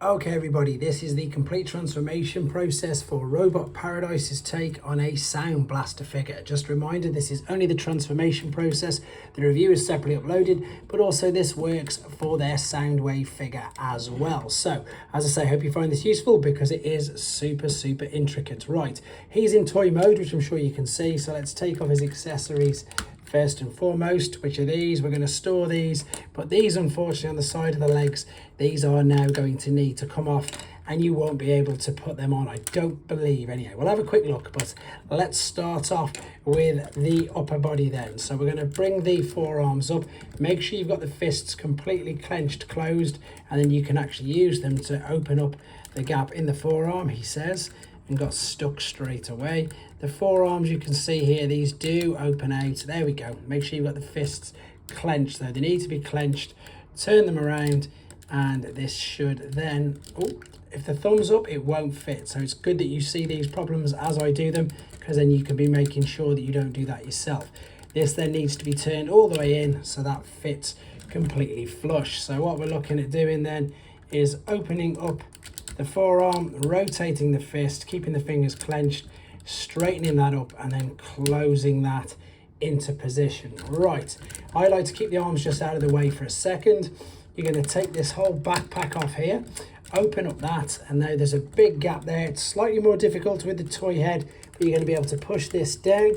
Okay everybody, this is the complete transformation process for Robot Paradise's take on a Sound Blaster figure. Just a reminder, this is only the transformation process. The review is separately uploaded, but also this works for their Soundwave figure as well. So, as I say, I hope you find this useful because it is super intricate. Right, he's in toy mode, which I'm sure you can see. So let's take off his accessories. First and foremost, which are these? We're going to store these, but these, unfortunately, on the side of the legs, these are now going to need to come off and you won't be able to put them on, I don't believe. Anyway, we'll have a quick look, but let's start off with the upper body then. So we're going to bring the forearms up, make sure you've got the fists completely clenched, closed, and then you can actually use them to open up the gap in the forearm, he says, and got stuck straight away. The forearms, you can see here, these do open out. There we go. Make sure you've got the fists clenched though. They need to be clenched. Turn them around and this should then, oh, if the thumb's up, it won't fit. So it's good that you see these problems as I do them, because then you can be making sure that you don't do that yourself. This then needs to be turned all the way in so that fits completely flush. So what we're looking at doing then is opening up the forearm, rotating the fist, keeping the fingers clenched, straightening that up and then closing that into position. Right, I like to keep the arms just out of the way for a second. You're going to take this whole backpack off here, open up that, and now there's a big gap there. It's slightly more difficult with the toy head, but you're going to be able to push this down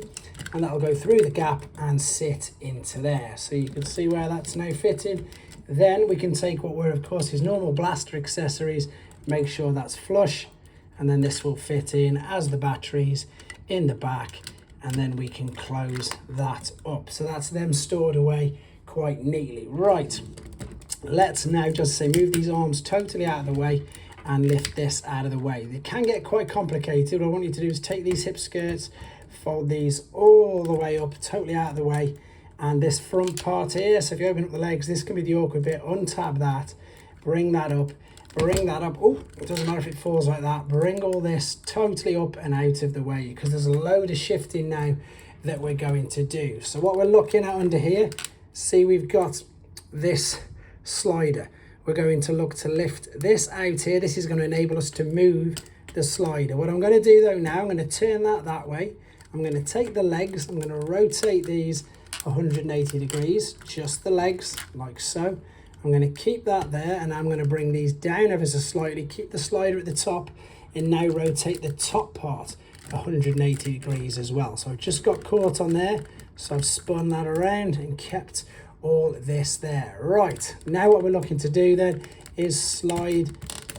and that'll go through the gap and sit into there. So you can see where that's now fitted. Then we can take what were of course his normal blaster accessories, make sure that's flush, and then this will fit in as the batteries in the back, and then we can close that up. So that's them stored away quite neatly. Right, let's now just say move these arms totally out of the way and lift this out of the way. It can get quite complicated. What I want you to do is take these hip skirts, fold these all the way up, totally out of the way, and this front part here, so if you open up the legs, this can be the awkward bit. Untab that, bring that up, bring that up. Oh, it doesn't matter if it falls like that. Bring all this totally up and out of the way, because there's a load of shifting now that we're going to do. So what we're looking at under here, see we've got this slider. We're going to look to lift this out here. This is going to enable us to move the slider. What I'm going to do though now, I'm going to turn that way. I'm going to take the legs, I'm going to rotate these 180 degrees, just the legs, like so. I'm going to keep that there, and I'm going to bring these down ever so slightly, keep the slider at the top, and now rotate the top part 180 degrees as well. So I've just got caught on there, so I've spun that around and kept all this there. Right, now what we're looking to do then is slide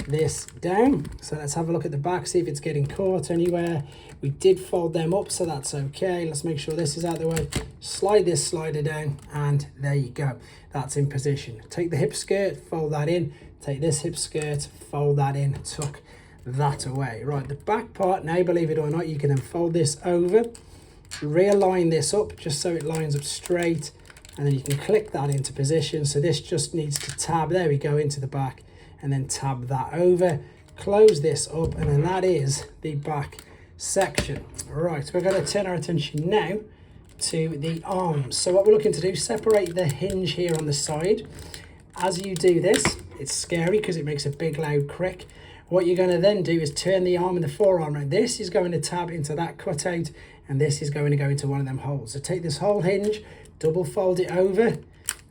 this down. So let's have a look at the back, see if it's getting caught anywhere. We did fold them up, so that's okay. Let's make sure this is out of the way. Slide this slider down, and there you go. That's in position. Take the hip skirt, fold that in. Take this hip skirt, fold that in, tuck that away. Right, the back part now, believe it or not, you can then fold this over, realign this up just so it lines up straight, and then you can click that into position. So this just needs to tab, there we go, into the back, and then tab that over, close this up, and then that is the back section. Right, we're going to turn our attention now to the arms. So what we're looking to do, separate the hinge here on the side. As you do this, it's scary because it makes a big loud crick. What you're going to then do is turn the arm and the forearm around. This is going to tab into that cutout, and this is going to go into one of them holes. So take this whole hinge, double fold it over,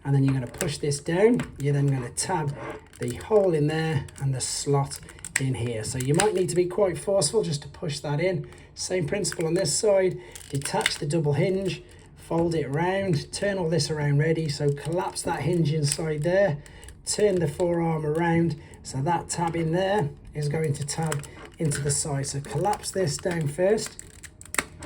and then you're going to push this down. You're then going to tab the hole in there and the slot in here. So you might need to be quite forceful just to push that in. Same principle on this side. Detach the double hinge, fold it around, turn all this around ready. So collapse that hinge inside there, turn the forearm around. So that tab in there is going to tab into the side. So collapse this down first,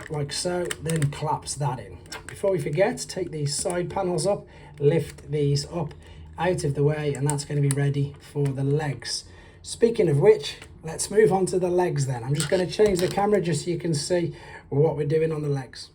like so, then collapse that in. Before we forget, take these side panels up, lift these up out of the way, and that's going to be ready for the legs. Speaking of which, let's move on to the legs then. I'm just going to change the camera just so you can see what we're doing on the legs.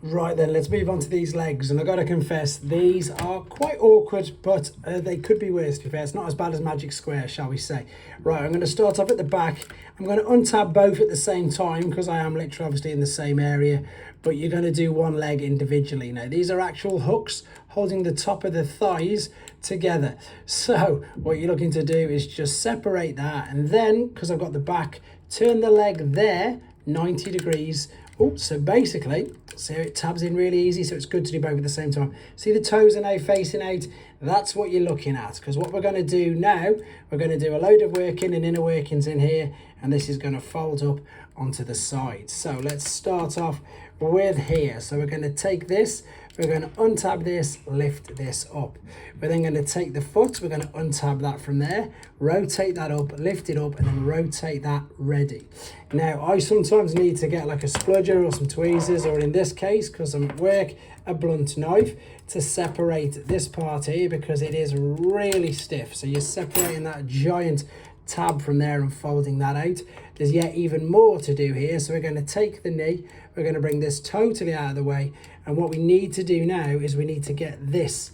Right then, let's move on to these legs, and I gotta confess, these are quite awkward, but they could be worse, to be fair. It's not as bad as Magic Square, shall we say. Right, I'm gonna start off at the back. I'm gonna untab both at the same time, because I am literally obviously in the same area, but you're gonna do one leg individually. Now, these are actual hooks holding the top of the thighs together. So what you're looking to do is just separate that, and then, because I've got the back, turn the leg there, 90 degrees. Oh, so basically, so it tabs in really easy, so it's good to do both at the same time. See the toes are now facing out? That's what you're looking at, because what we're going to do now, we're going to do a load of working and inner workings in here, and this is going to fold up onto the side. So let's start off with here. So we're going to take this, we're going to untab this, lift this up. We're then going to take the foot, we're going to untab that from there, rotate that up, lift it up, and then rotate that ready. Now, I sometimes need to get like a spludger or some tweezers, or in this case, because I'm at work, a blunt knife to separate this part here, because it is really stiff. So you're separating that giant tab from there and folding that out. There's yet even more to do here. So we're going to take the knee, we're going to bring this totally out of the way, and what we need to do now is we need to get this.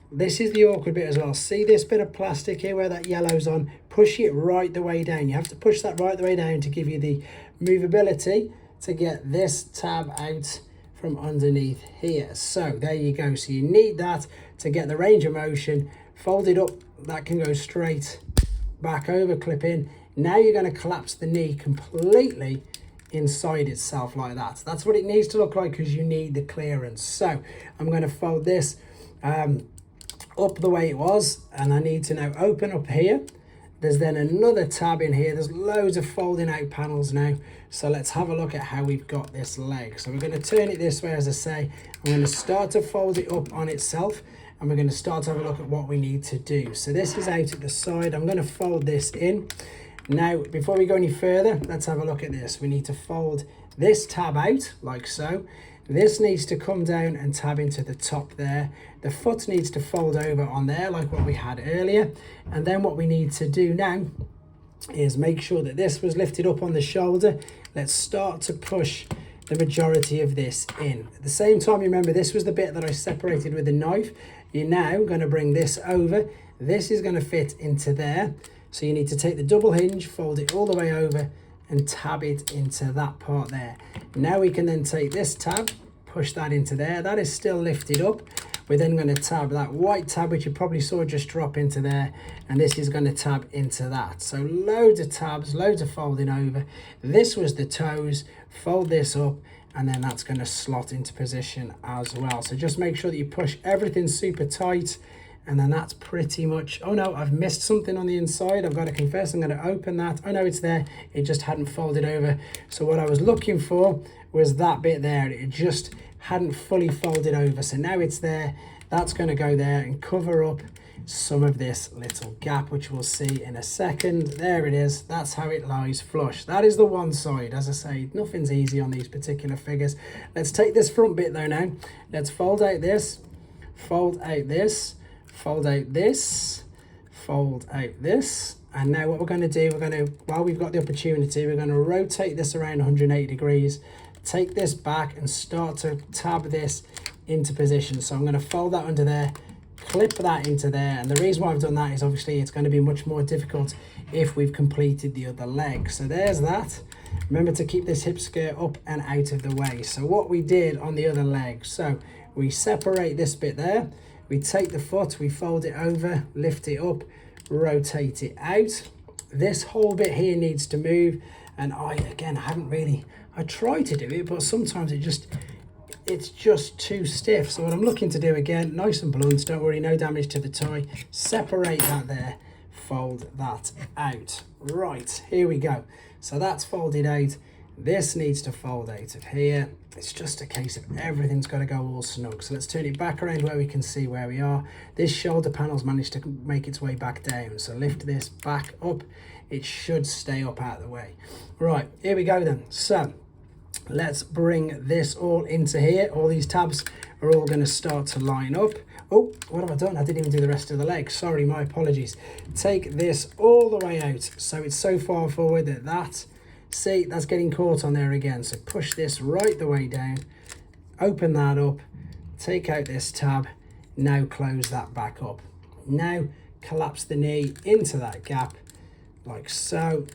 This is the awkward bit as well. See this bit of plastic here where that yellow's on? Push it right the way down. You have to push that right the way down to give you the movability to get this tab out from underneath here. So there you go. So you need that to get the range of motion. Fold it up, that can go straight back over, clip in. Now you're going to collapse the knee completely inside itself like that. That's what it needs to look like, because you need the clearance. So I'm going to fold this up the way it was, and I need to now open up here. There's then another tab in here. There's loads of folding out panels now. So let's have a look at how we've got this leg. So we're going to turn it this way, as I say. I'm going to start to fold it up on itself, and we're going to start to have a look at what we need to do. So this is out at the side. I'm going to fold this in. Now, before we go any further, let's have a look at this. We need to fold this tab out like so. This needs to come down and tab into the top there. The foot needs to fold over on there like what we had earlier. And then what we need to do now is make sure that this was lifted up on the shoulder. Let's start to push the majority of this in. At the same time, remember, this was the bit that I separated with the knife. You're now going to bring this over. This is going to fit into there. So you need to take the double hinge, fold it all the way over, and tab it into that part there. Now we can then take this tab, push that into there. That is still lifted up. We're then going to tab that white tab, which you probably saw just drop into there, and this is going to tab into that. So loads of tabs, loads of folding over. This was the toes, fold this up, and then that's going to slot into position as well. So just make sure that you push everything super tight, and then that's pretty much, oh no, I've missed something on the inside. I've got to confess, I'm going to open that. Oh no, it's there. It just hadn't folded over. So what I was looking for was that bit there. It just hadn't fully folded over. So now it's there. That's going to go there and cover up some of this little gap, which we'll see in a second. There it is. That's how it lies flush. That is the one side. As I say, nothing's easy on these particular figures. Let's take this front bit though now. Let's fold out this, fold out this, fold out this, fold out this. And now what we're going to do, we're going to, while we've got the opportunity, we're going to rotate this around 180 degrees, take this back and start to tab this into position. So I'm going to fold that under there, clip that into there. And the reason why I've done that is obviously it's going to be much more difficult if we've completed the other leg. So there's that. Remember to keep this hip skirt up and out of the way. So what we did on the other leg, so we separate this bit there. We take the foot, we fold it over, lift it up, rotate it out. This whole bit here needs to move. And I try to do it, but sometimes it's just too stiff. So what I'm looking to do again, nice and blunt, don't worry, no damage to the tie. Separate that there, fold that out. Right, here we go. So that's folded out. This needs to fold out of here. It's just a case of everything's got to go all snug. So let's turn it back around where we can see where we are. This shoulder panel's managed to make its way back down. So lift this back up. It should stay up out of the way. Right, here we go then. So let's bring this all into here. All these tabs are all going to start to line up. Oh, what have I done? I didn't even do the rest of the leg. Sorry, my apologies. Take this all the way out. So it's so far forward that see, that's getting caught on there again. So push this right the way down open that up, take out this tab, now close that back up. Now collapse the knee into that gap like so.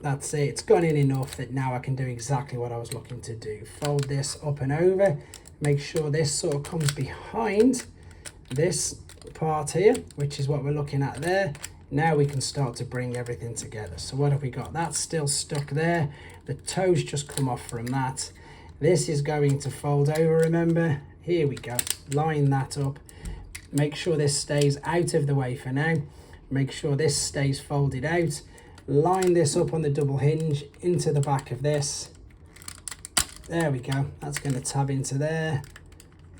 That's it, it's gone in enough that now I can do exactly what I was looking to do. Fold this up and over, make sure this sort of comes behind this part here, which is what we're looking at there. Now we can start to bring everything together. So what have we got? That's still stuck there. The toes just come off from that. This is going to fold over, remember? Here we go, line that up. Make sure this stays out of the way for now. Make sure this stays folded out. Line this up on the double hinge into the back of this. There we go. That's going to tab into there.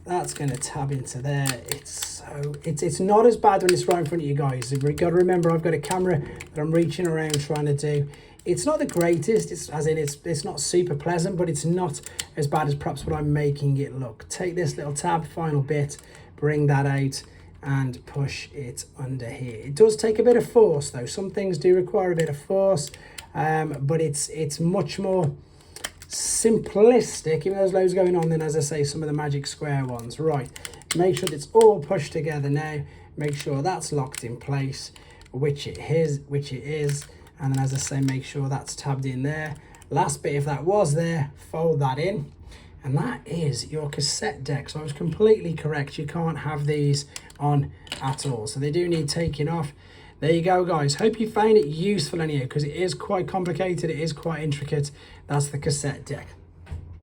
That's going to tab into there. It's not as bad when it's right in front of you guys. You've got to remember, I've got a camera that I'm reaching around trying to do. It's not the greatest. It's not super pleasant, but it's not as bad as perhaps what I'm making it look. Take this little tab, final bit, bring that out, and push it under here. It does take a bit of force though. Some things do require a bit of force, but it's much more simplistic, even though there's loads going on, than, as I say, some of the magic square ones. Right, make sure it's all pushed together now. Make sure that's locked in place, which it is, and then, as I say, make sure that's tabbed in there. Last bit, if that was there, fold that in. And that is your cassette deck. So I was completely correct. You can't have these on at all. So they do need taking off. There you go, guys. Hope you found it useful anyhow, because it is quite complicated. It is quite intricate. That's the cassette deck.